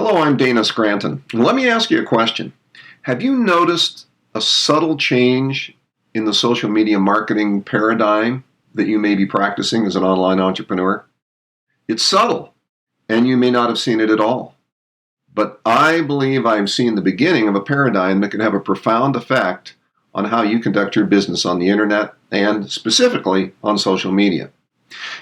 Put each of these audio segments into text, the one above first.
Hello, I'm Dana Scranton. Let me ask you a question. Have you noticed a subtle change in the social media marketing paradigm that you may be practicing as an online entrepreneur? It's subtle, and you may not have seen it at all. But I believe I've seen the beginning of a paradigm that can have a profound effect on how you conduct your business on the internet and specifically on social media.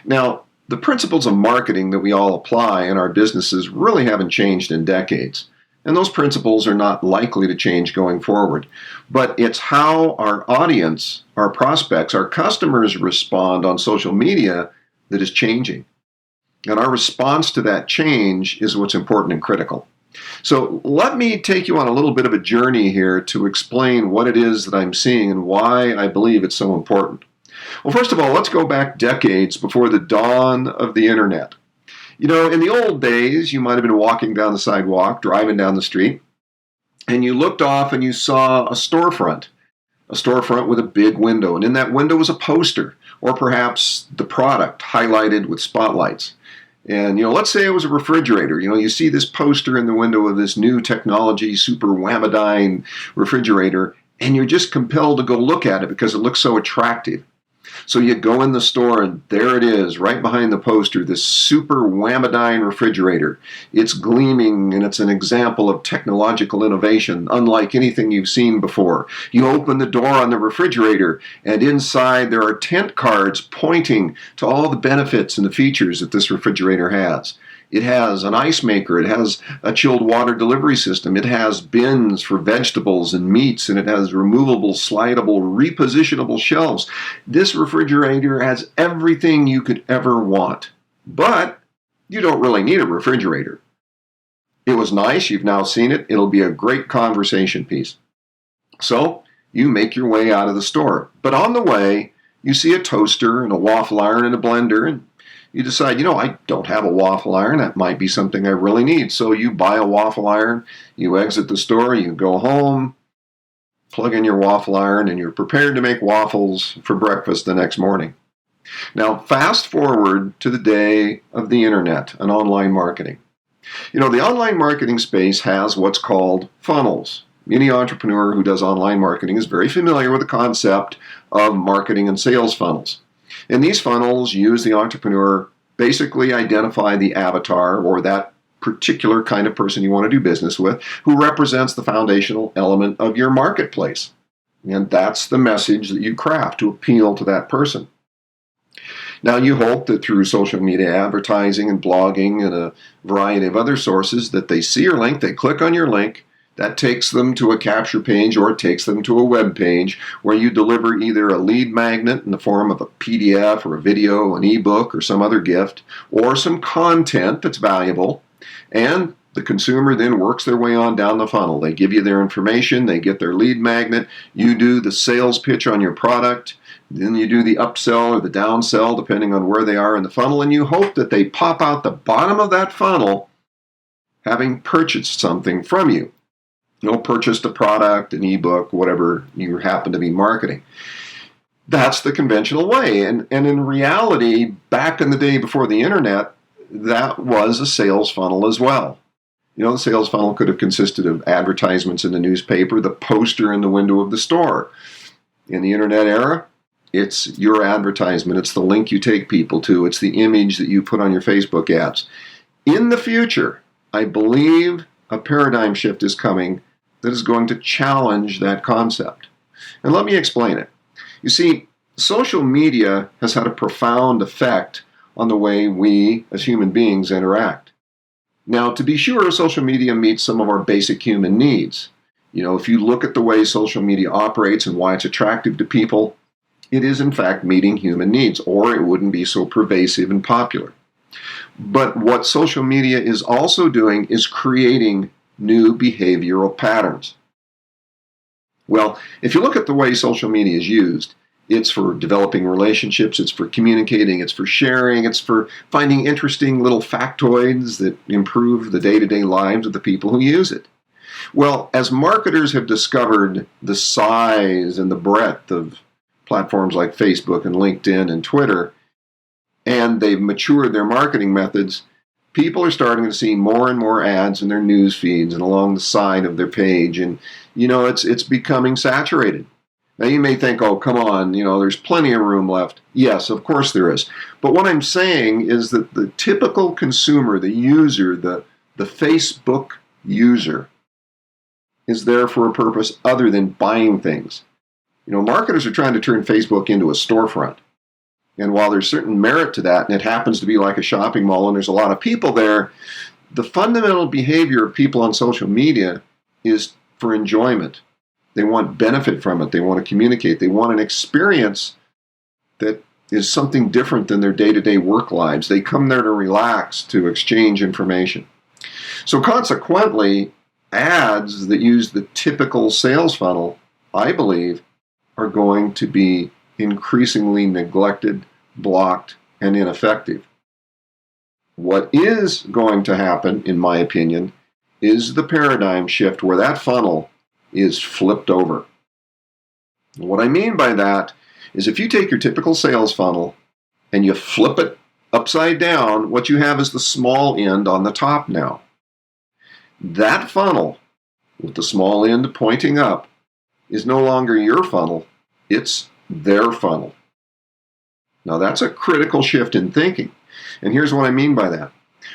Now, the principles of marketing that we all apply in our businesses really haven't changed in decades. And those principles are not likely to change going forward. But it's how our audience, our prospects, our customers respond on social media that is changing. And our response to that change is what's important and critical. So let me take you on a little bit of a journey here to explain what it is that I'm seeing and why I believe it's so important. Well, first of all, let's go back decades before the dawn of the internet. You know, in the old days, you might have been walking down the sidewalk, driving down the street, and you looked off and you saw a storefront with a big window. And in that window was a poster, or perhaps the product highlighted with spotlights. And, let's say it was a refrigerator. You see this poster in the window of this new technology, super whamadine refrigerator, and you're just compelled to go look at it because it looks so attractive. So you go in the store and there it is, right behind the poster, this super whamadine refrigerator. It's gleaming and it's an example of technological innovation, unlike anything you've seen before. You open the door on the refrigerator and inside there are tent cards pointing to all the benefits and the features that this refrigerator has. It has an ice maker, it has a chilled water delivery system, it has bins for vegetables and meats, and it has removable, slidable, repositionable shelves. This refrigerator has everything you could ever want. But you don't really need a refrigerator. It was nice, you've now seen it, it'll be a great conversation piece. So you make your way out of the store. But on the way, you see a toaster and a waffle iron and a blender, and you decide, I don't have a waffle iron. That might be something I really need. So you buy a waffle iron, you exit the store, you go home, plug in your waffle iron, and you're prepared to make waffles for breakfast the next morning. Now, fast forward to the day of the internet and online marketing. The online marketing space has what's called funnels. Any entrepreneur who does online marketing is very familiar with the concept of marketing and sales funnels. And these funnels use the entrepreneur, basically identify the avatar or that particular kind of person you want to do business with, who represents the foundational element of your marketplace. And that's the message that you craft to appeal to that person. Now, you hope that through social media advertising and blogging and a variety of other sources that they see your link, they click on your link, that takes them to a capture page or it takes them to a web page where you deliver either a lead magnet in the form of a PDF or a video, an ebook or some other gift, or some content that's valuable, and the consumer then works their way on down the funnel. They give you their information, they get their lead magnet, you do the sales pitch on your product, then you do the upsell or the downsell depending on where they are in the funnel, and you hope that they pop out the bottom of that funnel having purchased something from you. Purchased a product, an ebook, whatever you happen to be marketing. That's the conventional way. And in reality, back in the day before the internet, that was a sales funnel as well. The sales funnel could have consisted of advertisements in the newspaper, the poster in the window of the store. In the internet era, it's your advertisement. It's the link you take people to. It's the image that you put on your Facebook ads. In the future, I believe a paradigm shift is coming that is going to challenge that concept. And let me explain it. You see, social media has had a profound effect on the way we as human beings interact. Now, to be sure, social media meets some of our basic human needs. If you look at the way social media operates and why it's attractive to people, it is in fact meeting human needs, or it wouldn't be so pervasive and popular. But what social media is also doing is creating new behavioral patterns. Well, if you look at the way social media is used, it's for developing relationships, it's for communicating, it's for sharing, it's for finding interesting little factoids that improve the day-to-day lives of the people who use it. Well, as marketers have discovered the size and the breadth of platforms like Facebook and LinkedIn and Twitter, and they've matured their marketing methods, People are starting to see more and more ads in their news feeds and along the side of their page. And, it's becoming saturated. Now, you may think, oh, come on, there's plenty of room left. Yes, of course there is. But what I'm saying is that the typical consumer, the user, the Facebook user, is there for a purpose other than buying things. Marketers are trying to turn Facebook into a storefront. And while there's certain merit to that, and it happens to be like a shopping mall and there's a lot of people there, the fundamental behavior of people on social media is for enjoyment. They want benefit from it. They want to communicate. They want an experience that is something different than their day-to-day work lives. They come there to relax, to exchange information. So consequently, ads that use the typical sales funnel, I believe, are going to be increasingly neglected, blocked, and ineffective. What is going to happen, in my opinion, is the paradigm shift where that funnel is flipped over. What I mean by that is if you take your typical sales funnel and you flip it upside down, what you have is the small end on the top now. That funnel, with the small end pointing up, is no longer your funnel, it's their funnel. Now that's a critical shift in thinking. And here's what I mean by that.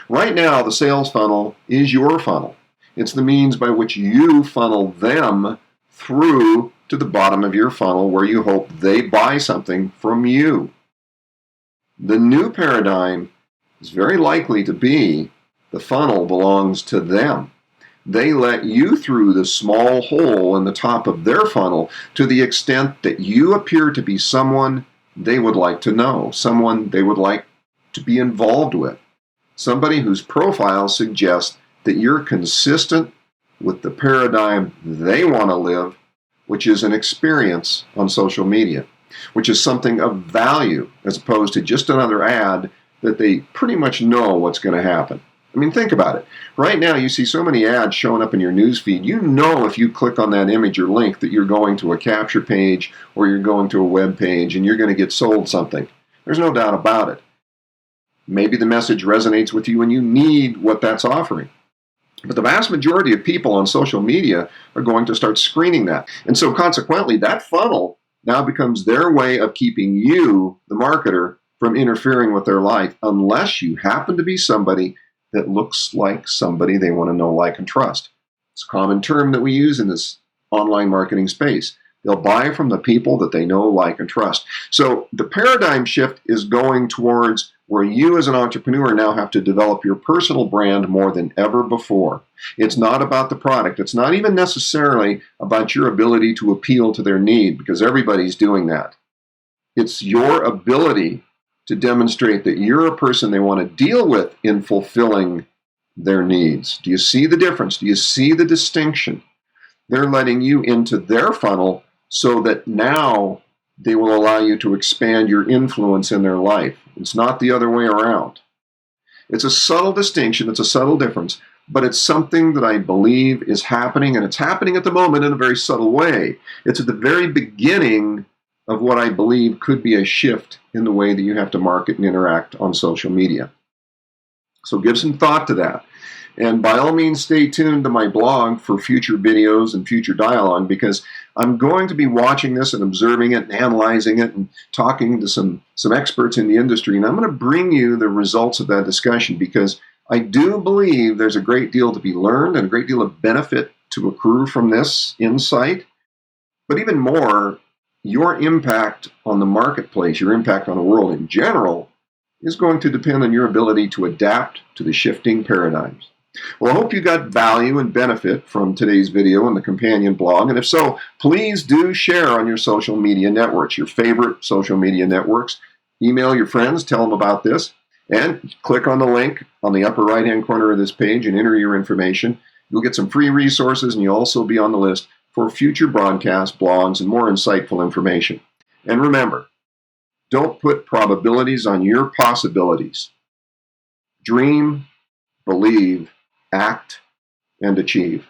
Right now, the sales funnel is your funnel. It's the means by which you funnel them through to the bottom of your funnel where you hope they buy something from you. The new paradigm is very likely to be the funnel belongs to them. They let you through the small hole in the top of their funnel to the extent that you appear to be someone they would like to know, someone they would like to be involved with, somebody whose profile suggests that you're consistent with the paradigm they want to live, which is an experience on social media, which is something of value as opposed to just another ad that they pretty much know what's going to happen. I mean, think about it. Right now, you see so many ads showing up in your newsfeed. You know if you click on that image or link that you're going to a capture page or you're going to a web page and you're going to get sold something. There's no doubt about it. Maybe the message resonates with you and you need what that's offering. But the vast majority of people on social media are going to start screening that. And so consequently, that funnel now becomes their way of keeping you, the marketer, from interfering with their life unless you happen to be somebody that looks like somebody they want to know, like, and trust. It's a common term that we use in this online marketing space. They'll buy from the people that they know, like, and trust. So the paradigm shift is going towards where you as an entrepreneur now have to develop your personal brand more than ever before. It's not about the product. It's not even necessarily about your ability to appeal to their need, because everybody's doing that. It's your ability to demonstrate that you're a person they want to deal with in fulfilling their needs. Do you see the difference? Do you see the distinction? They're letting you into their funnel so that now they will allow you to expand your influence in their life. It's not the other way around. It's a subtle distinction, it's a subtle difference, but it's something that I believe is happening, and it's happening at the moment in a very subtle way. It's at the very beginning of what I believe could be a shift in the way that you have to market and interact on social media. So give some thought to that. And by all means, stay tuned to my blog for future videos and future dialogue, because I'm going to be watching this and observing it and analyzing it and talking to some experts in the industry. And I'm going to bring you the results of that discussion, because I do believe there's a great deal to be learned and a great deal of benefit to accrue from this insight. But even more, your impact on the marketplace, your impact on the world in general, is going to depend on your ability to adapt to the shifting paradigms. Well, I hope you got value and benefit from today's video and the companion blog. And if so, please do share on your social media networks, your favorite social media networks. Email your friends, tell them about this, and click on the link on the upper right-hand corner of this page and enter your information. You'll get some free resources, and you'll also be on the list for future broadcasts, blogs, and more insightful information. And remember, don't put probabilities on your possibilities. Dream, believe, act, and achieve.